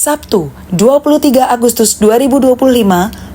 Sabtu, 23 Agustus 2025,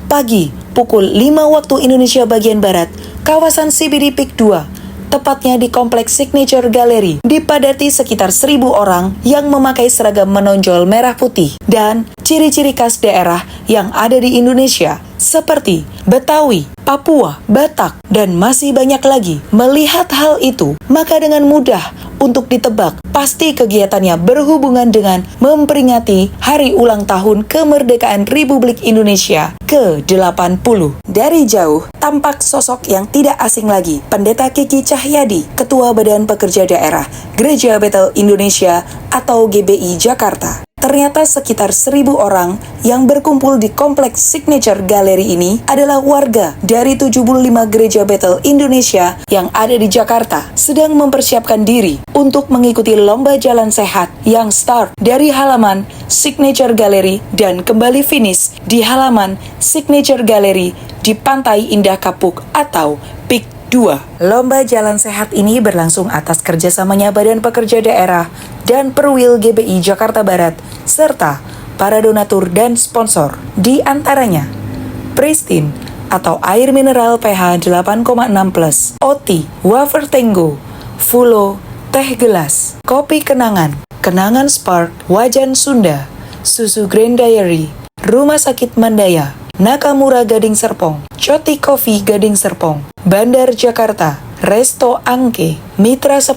pagi, pukul 5 waktu Indonesia bagian Barat, kawasan CBD Peak 2, tepatnya di Kompleks Signature Gallery, dipadati sekitar 1.000 orang yang memakai seragam menonjol merah putih dan ciri-ciri khas daerah yang ada di Indonesia, seperti Betawi, Papua, Batak, dan masih banyak lagi. Melihat hal itu, maka dengan mudah untuk ditebak, pasti kegiatannya berhubungan dengan memperingati hari ulang tahun kemerdekaan Republik Indonesia ke-80. Dari jauh, tampak sosok yang tidak asing lagi, Pendeta Kiki Cahyadi, Ketua Badan Pekerja Daerah Gereja Bethel Indonesia atau GBI Jakarta. Ternyata sekitar 1.000 orang yang berkumpul di Kompleks Signature Gallery ini adalah warga dari 75 gereja Bethel Indonesia yang ada di Jakarta, sedang mempersiapkan diri untuk mengikuti lomba jalan sehat yang start dari halaman Signature Gallery dan kembali finish di halaman Signature Gallery di Pantai Indah Kapuk atau Peak 2. Lomba jalan sehat ini berlangsung atas kerjasamanya Badan Pekerja Daerah dan Perwil GBI Jakarta Barat, serta para donatur dan sponsor, di antaranya Pristine atau air mineral pH 8,6+, Oti, Wafer Tenggo, Fulo, teh gelas, kopi kenangan, Kenangan Spark, Wajan Sunda, Susu Grand Dairy, Rumah Sakit Mandaya, Nakamura Gading Serpong, Coti Coffee Gading Serpong, Bandar Jakarta, Resto Angke, Mitra 10,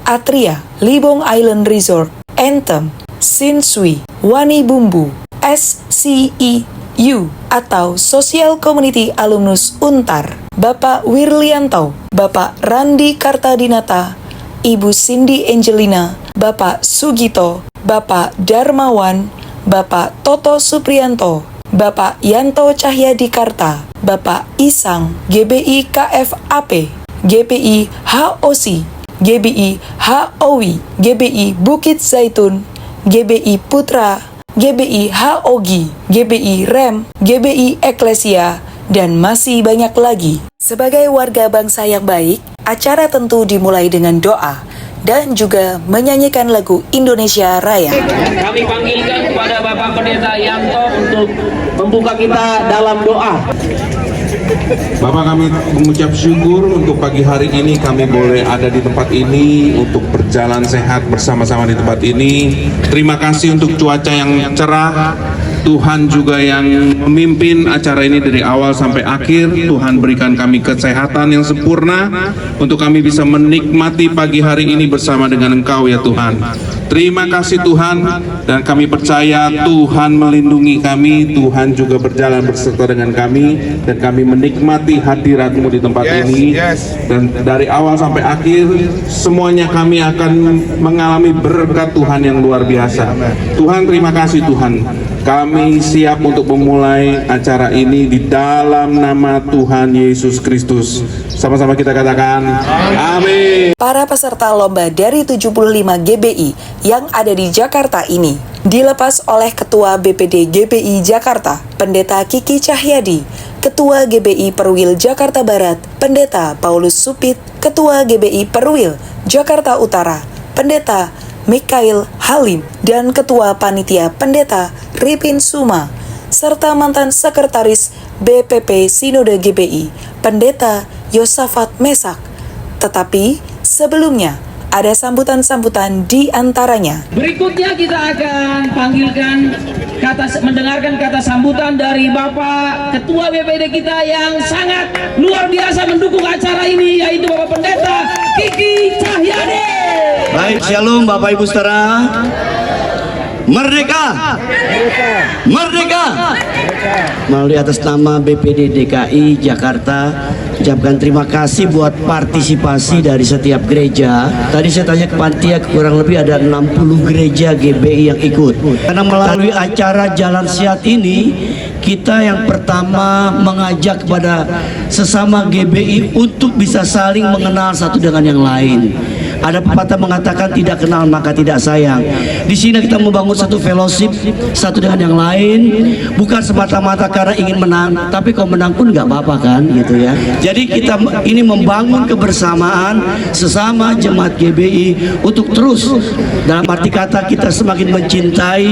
Atria, Libong Island Resort, Anthem, Sinsui, Wani Bumbu, SCEU atau Social Community Alumnus Untar, Bapak Wirlianto, Bapak Randi Kartadinata, Ibu Cindy Angelina, Bapak Sugito, Bapak Darmawan, Bapak Toto Supriyanto, Bapak Yanto Cahyadi Karta, Bapak Isang, GBI KFAP, GBI HOC, GBI HOWI, GBI Bukit Zaitun, GBI Putra, GBI HOGI, GBI REM, GBI Eklesia, dan masih banyak lagi. Sebagai warga bangsa yang baik, acara tentu dimulai dengan doa dan juga menyanyikan lagu Indonesia Raya. Kami panggilkan kepada Bapak Pendeta Yanto untuk membuka kita dalam doa. Bapak, kami mengucap syukur untuk pagi hari ini kami boleh ada di tempat ini untuk berjalan sehat bersama-sama di tempat ini. Terima kasih untuk cuaca yang cerah. Tuhan juga yang memimpin acara ini dari awal sampai akhir. Tuhan berikan kami kesehatan yang sempurna untuk kami bisa menikmati pagi hari ini bersama dengan Engkau ya Tuhan. Terima kasih Tuhan, dan kami percaya Tuhan melindungi kami, Tuhan juga berjalan beserta dengan kami, dan kami menikmati hadirat-Mu di tempat ini. Dan dari awal sampai akhir semuanya kami akan mengalami berkat Tuhan yang luar biasa. Tuhan, terima kasih Tuhan. Kami siap untuk memulai acara ini di dalam nama Tuhan Yesus Kristus. Sama-sama kita katakan amin. Para peserta lomba dari 75 GBI yang ada di Jakarta ini dilepas oleh Ketua BPD GBI Jakarta, Pendeta Kiki Cahyadi, Ketua GBI Perwil Jakarta Barat, Pendeta Paulus Supit, Ketua GBI Perwil Jakarta Utara, Pendeta Mikhail Halim, dan Ketua Panitia Pendeta Ripin Suma, serta mantan Sekretaris BPP Sinode GBI, Pendeta Yosafat Mesak. Tetapi sebelumnya ada sambutan-sambutan di antaranya. Berikutnya kita akan panggilkan mendengarkan kata sambutan dari Bapak Ketua BPD kita yang sangat luar biasa mendukung acara ini, yaitu Bapak Pendeta Kiki Cahyadi. Baik, shalom Bapak Ibu saudara. Merdeka! Merdeka! Melalui atas nama BPD DKI Jakarta, ucapkan terima kasih buat partisipasi dari setiap gereja. Tadi saya tanya ke panitia, kurang lebih ada 60 gereja GBI yang ikut. Karena melalui acara Jalan Sehat ini, kita yang pertama mengajak kepada sesama GBI untuk bisa saling mengenal satu dengan yang lain. Ada pepatah mengatakan tidak kenal maka tidak sayang. Di sini kita membangun satu fellowship satu dengan yang lain, bukan semata-mata karena ingin menang, tapi kalau menang pun nggak apa-apa kan, gitu ya. Jadi kita ini membangun kebersamaan sesama jemaat GBI untuk terus dalam arti kata kita semakin mencintai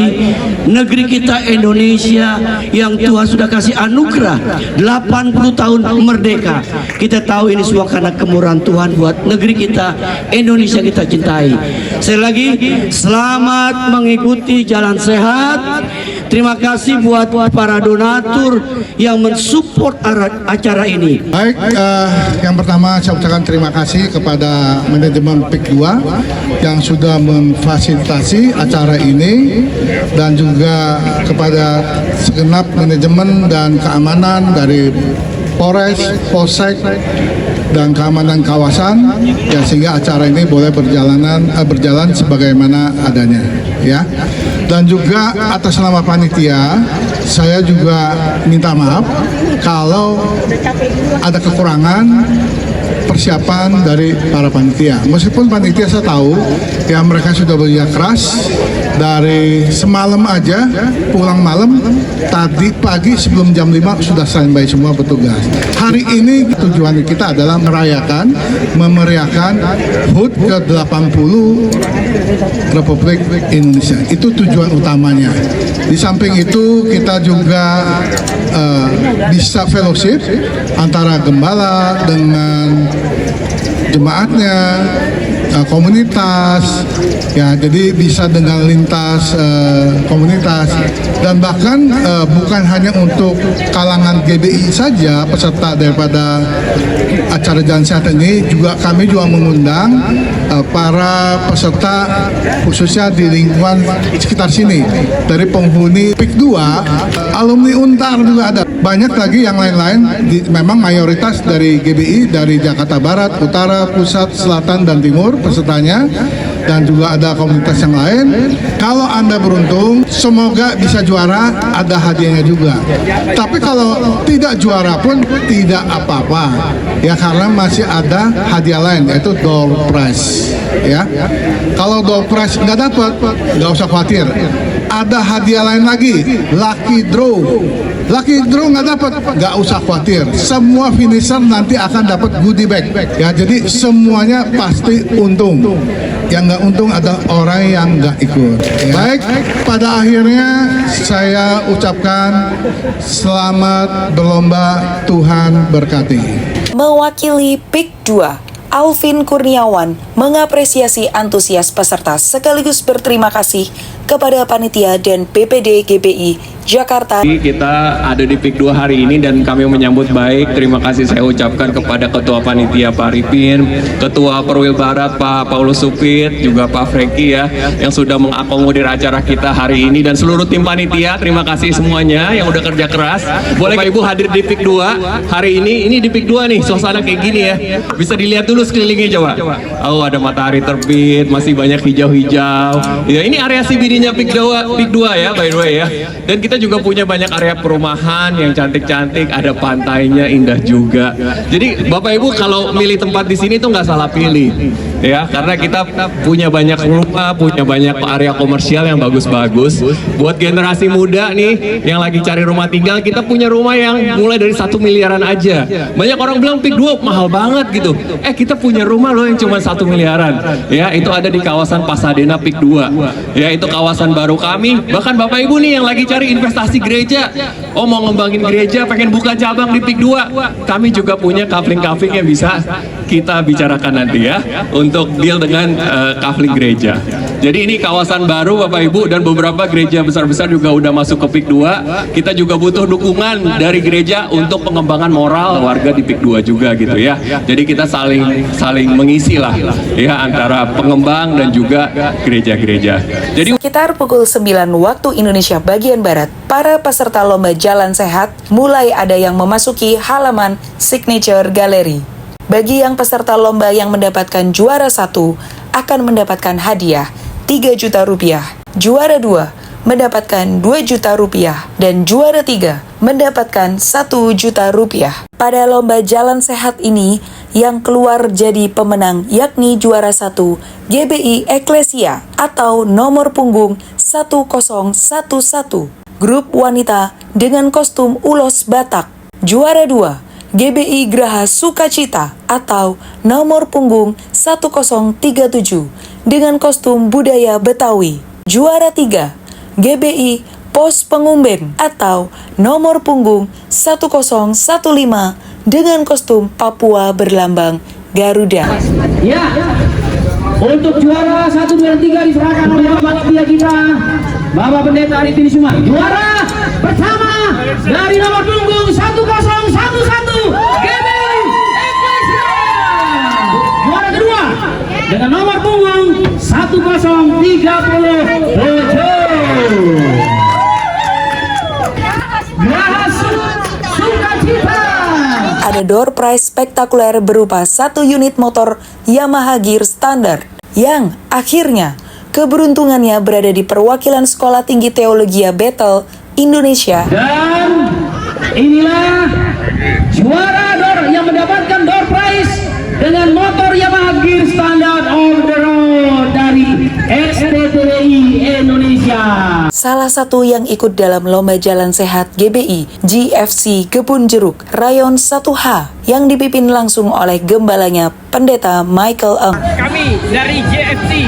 negeri kita Indonesia yang Tuhan sudah kasih anugerah 80 tahun merdeka. Kita tahu ini semua karena kemurahan Tuhan buat negeri kita Indonesia kita cintai. Sekali lagi selamat mengikuti jalan sehat. Terima kasih buat para donatur yang mensupport acara ini. Baik, yang pertama saya ucapkan terima kasih kepada manajemen PIK 2 yang sudah memfasilitasi acara ini, dan juga kepada segenap manajemen dan keamanan dari Polres, Polsek, dan keamanan kawasan, ya, sehingga acara ini boleh berjalan sebagaimana adanya, ya. Dan juga atas nama panitia, saya juga minta maaf kalau ada kekurangan persiapan dari para panitia. Meskipun panitia saya tahu ya mereka sudah bekerja keras dari semalam aja, pulang malam, tadi pagi sebelum jam 5 sudah standby semua petugas. Hari ini tujuan kita adalah memeriahkan HUT ke-80 Republik Indonesia. Itu tujuan utamanya. Di samping itu kita juga bisa fellowship antara gembala dengan jemaatnya, komunitas, ya, jadi bisa dengan lintas komunitas, dan bahkan bukan hanya untuk kalangan GBI saja peserta daripada acara jalan sehat ini, juga kami juga mengundang para peserta khususnya di lingkungan sekitar sini dari penghuni PIK 2, alumni Untar juga ada. Banyak lagi yang lain-lain, memang mayoritas dari GBI dari Jakarta Barat, Utara, Pusat, Selatan, dan Timur pesertanya, dan juga ada komunitas yang lain. Kalau Anda beruntung, semoga bisa juara, ada hadiahnya juga. Tapi kalau tidak juara pun tidak apa-apa, ya, karena masih ada hadiah lain, yaitu door prize, ya. Kalau door prize nggak dapat, nggak usah khawatir. Ada hadiah lain lagi, lucky draw. Lucky draw nggak dapat, nggak usah khawatir. Semua finisher nanti akan dapat goodie bag. Ya, jadi semuanya pasti untung. Yang nggak untung ada orang yang nggak ikut. Ya. Baik, pada akhirnya saya ucapkan selamat berlomba, Tuhan berkati. Mewakili PIK 2, Alvin Kurniawan mengapresiasi antusias peserta sekaligus berterima kasih kepada panitia dan BPD GBI Jakarta. Kita ada di PIK 2 hari ini dan kami menyambut baik. Terima kasih saya ucapkan kepada Ketua Panitia Pak Ripin, Ketua Perwil Barat Pak Paulus Supit, juga Pak Franky ya, yang sudah mengakomodir acara kita hari ini, dan seluruh tim panitia. Terima kasih semuanya yang udah kerja keras. Boleh Bapak Ibu hadir di PIK 2 hari ini di PIK 2 nih, suasana kayak gini ya. Bisa dilihat dulu sekelilingnya coba. Oh, ada matahari terbit, masih banyak hijau-hijau. Ya, ini area CBD-nya PIK 2 ya, by the way ya. Dan kita juga punya banyak area perumahan yang cantik-cantik, ada pantainya indah juga. Jadi Bapak Ibu kalau milih tempat di sini tuh nggak salah pilih, ya, karena kita punya banyak rumah, punya banyak area komersial yang bagus-bagus. Buat generasi muda nih yang lagi cari rumah tinggal, kita punya rumah yang mulai dari 1 miliaran aja. Banyak orang bilang PIK 2 mahal banget gitu. Kita punya rumah loh yang cuma 1 miliaran. Ya, itu ada di kawasan Pasadena PIK 2. Ya, itu kawasan baru kami. Bahkan Bapak Ibu nih yang lagi cari investasi gereja, mau ngembangin gereja, pengen buka cabang di PIK 2, kami juga punya kafling-kafling yang bisa kita bicarakan nanti ya, untuk deal dengan kafling gereja. Jadi ini kawasan baru Bapak Ibu, dan beberapa gereja besar-besar juga udah masuk ke PIK 2. Kita juga butuh dukungan dari gereja untuk pengembangan moral warga di PIK 2 juga gitu ya. Jadi kita saling mengisi lah ya, antara pengembang dan juga gereja-gereja. Jadi Sekitar pukul 9 waktu Indonesia bagian Barat, para peserta lomba jalan sehat mulai ada yang memasuki halaman Signature Gallery. Bagi yang peserta lomba yang mendapatkan juara 1 akan mendapatkan hadiah 3 juta rupiah, juara 2 mendapatkan 2 juta rupiah, dan juara 3 mendapatkan 1 juta rupiah. Pada lomba jalan sehat ini, yang keluar jadi pemenang yakni juara 1 GBI Eklesia atau nomor punggung 1011. Grup wanita dengan kostum ulos Batak. Juara 2 GBI Graha Sukacita atau nomor punggung 1037 dengan kostum budaya Betawi. Juara 3 GBI Pos Pengumben atau nomor punggung 1015 dengan kostum Papua berlambang Garuda. Ya, untuk juara 1, 2, 3 diserahkan oleh panitia kita, Bapak Pendeta Arifin Suma. Juara pertama dari nomor punggung 1011 GBI Eklesia. Juara kedua dengan nomor punggung 1037 Graha Sukacita. Ada door prize spektakuler berupa 1 unit motor Yamaha Gear Standard yang akhirnya keberuntungannya berada di perwakilan Sekolah Tinggi Teologi Bethel Indonesia. Dan inilah juara door yang mendapatkan door prize dengan motor Yamaha Gear Standard on the road dari STTDI Indonesia. Salah satu yang ikut dalam Lomba Jalan Sehat GBI GFC Kebun Jeruk Rayon 1H yang dipimpin langsung oleh gembalanya Pendeta Michael Eng. Kami dari GFC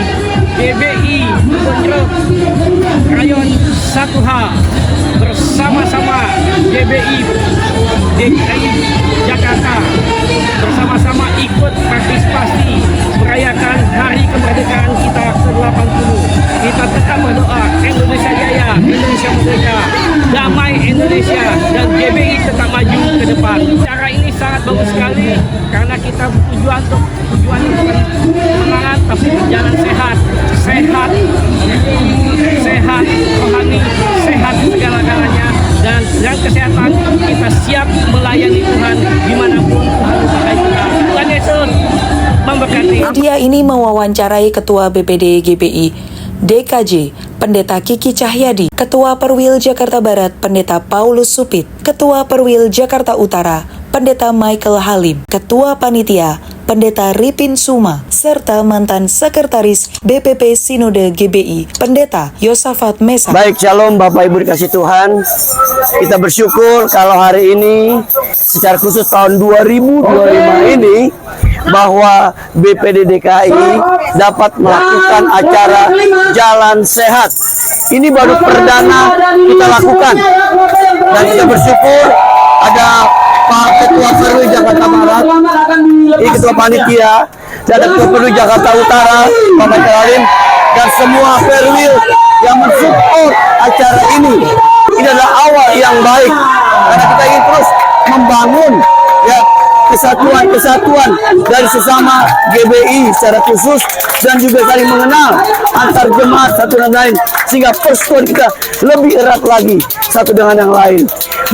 GBI Kebun Jeruk Rayon 1H bersama-sama GBI DKI Jakarta bersama-sama ikut partisipasi merayakan Hari Kemerdekaan kita ke-80. Kita tetap berdoa Indonesia Jaya, Indonesia Merdeka, damai Indonesia, dan GBI tetap maju ke depan. Cara ini sangat bagus sekali karena kita tujuan bukan semangat tapi berjalan sehat, sehat rohani, sehat segala-galanya, dan dengan kesehatan kita siap melayani Tuhan dimanapun Tuhan memakai kita. Tuhan Yesus memberkati. Media ini mewawancarai Ketua BPD GBI DKJ Pendeta Kiki Cahyadi, Ketua Perwil Jakarta Barat Pendeta Paulus Supit, Ketua Perwil Jakarta Utara Pendeta Michael Halim, Ketua Panitia Pendeta Ripin Suma, serta mantan Sekretaris BPP Sinode GBI Pendeta Yosafat Mesa. Baik, shalom Bapak Ibu dikasih Tuhan. Kita bersyukur kalau hari ini secara khusus tahun 2025 ini bahwa BPD DKI dapat melakukan acara Jalan Sehat. Ini baru perdana kita lakukan, dan kita bersyukur ada Pak Ketua Perwil Jakarta Barat, ini Ketua Panitia, dan ada Ketua Perwil Jakarta Utara, Pak Michael Halim, dan semua Perwil yang mensupport acara ini. Ini adalah awal yang baik, karena kita ingin terus membangun ya kesatuan dari sesama GBI secara khusus, dan juga saling mengenal antar jemaat satu dan lain, sehingga persatuan kita lebih erat lagi satu dengan yang lain.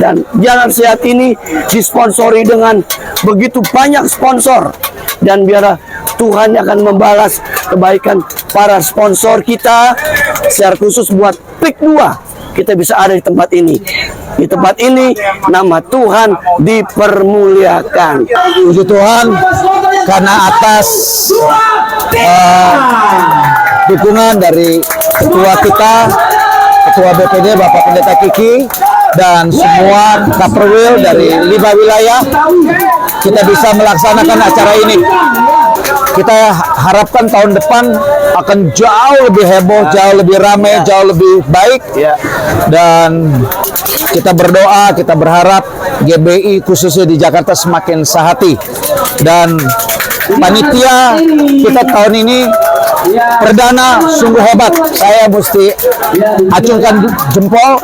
Dan Jalan Sehat ini disponsori dengan begitu banyak sponsor, dan biarlah Tuhan akan membalas kebaikan para sponsor kita, secara khusus buat PIK 2 kita bisa ada di tempat ini. Di tempat ini nama Tuhan dipermuliakan. Puji Tuhan karena atas dukungan dari ketua kita, Ketua BPD Bapak Pendeta Kiki, dan semua Kaperwil dari 5 wilayah, kita bisa melaksanakan acara ini. Kita harapkan tahun depan akan jauh lebih heboh, jauh lebih ramai, jauh lebih baik. Dan kita berdoa, kita berharap GBI khususnya di Jakarta semakin sehati. Dan panitia kita tahun ini perdana sungguh hebat. Saya mesti acungkan jempol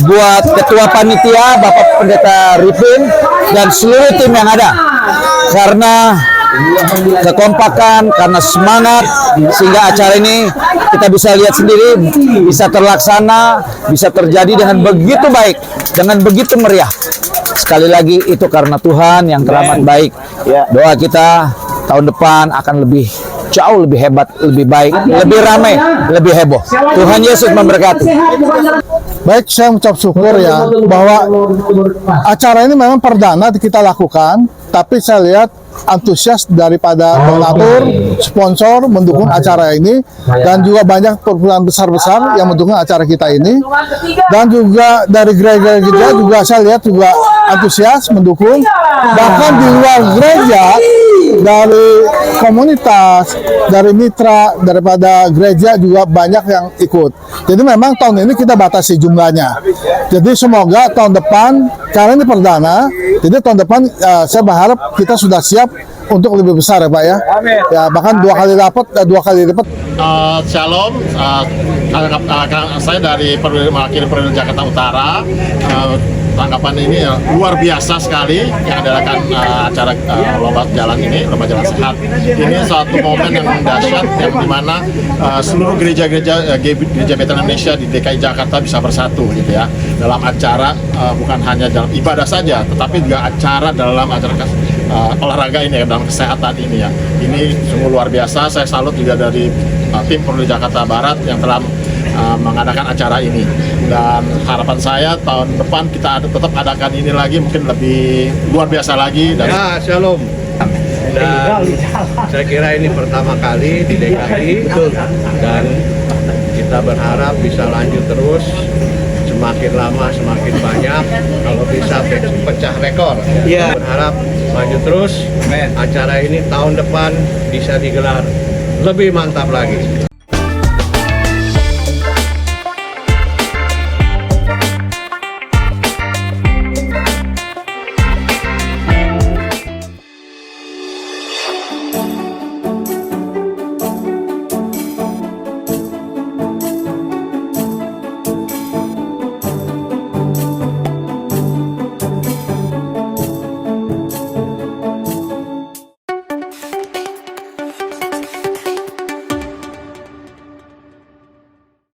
buat Ketua Panitia Bapak Pendeta Ripin dan seluruh tim yang ada, karena kekompakan, karena semangat, sehingga acara ini kita bisa lihat sendiri bisa terlaksana, bisa terjadi dengan begitu baik, dengan begitu meriah. Sekali lagi itu karena Tuhan yang teramat baik. Doa kita tahun depan akan lebih jauh lebih hebat, lebih baik, lebih ramai, lebih heboh. Tuhan Yesus memberkati. Baik, saya mengucap syukur ya bahwa acara ini memang perdana kita lakukan, tapi saya lihat antusias daripada donatur, sponsor mendukung acara ini, dan juga banyak perkumpulan besar-besar yang mendukung acara kita ini, dan juga dari gereja juga saya lihat juga antusias mendukung, bahkan di luar gereja dari komunitas, dari mitra, daripada gereja juga banyak yang ikut. Jadi memang tahun ini kita batasi jumlahnya. Jadi semoga tahun depan, karena ini perdana, jadi tahun depan saya berharap kita sudah siap untuk lebih besar ya Pak ya. Ya bahkan dua kali lipat. Shalom, saya dari mewakili Perwira Jakarta Utara. Tanggapan ini luar biasa sekali yang adakan acara lomba jalan ini, lomba jalan sehat. Ini suatu momen yang dahsyat yang dimana seluruh gereja-gereja Bethel Indonesia di DKI Jakarta bisa bersatu gitu ya dalam acara bukan hanya dalam ibadah saja, tetapi juga acara dalam acara olahraga ini dalam kesehatan ini ya. Ini sungguh luar biasa. Saya salut juga dari tim Perwira Jakarta Barat yang telah mengadakan acara ini, dan harapan saya tahun depan kita tetap adakan ini lagi, mungkin lebih luar biasa lagi. Dan shalom. Dan saya kira ini pertama kali di DKI, dan kita berharap bisa lanjut terus, semakin lama semakin banyak, kalau bisa pecah rekor. Berharap maju terus, acara ini tahun depan bisa digelar lebih mantap lagi.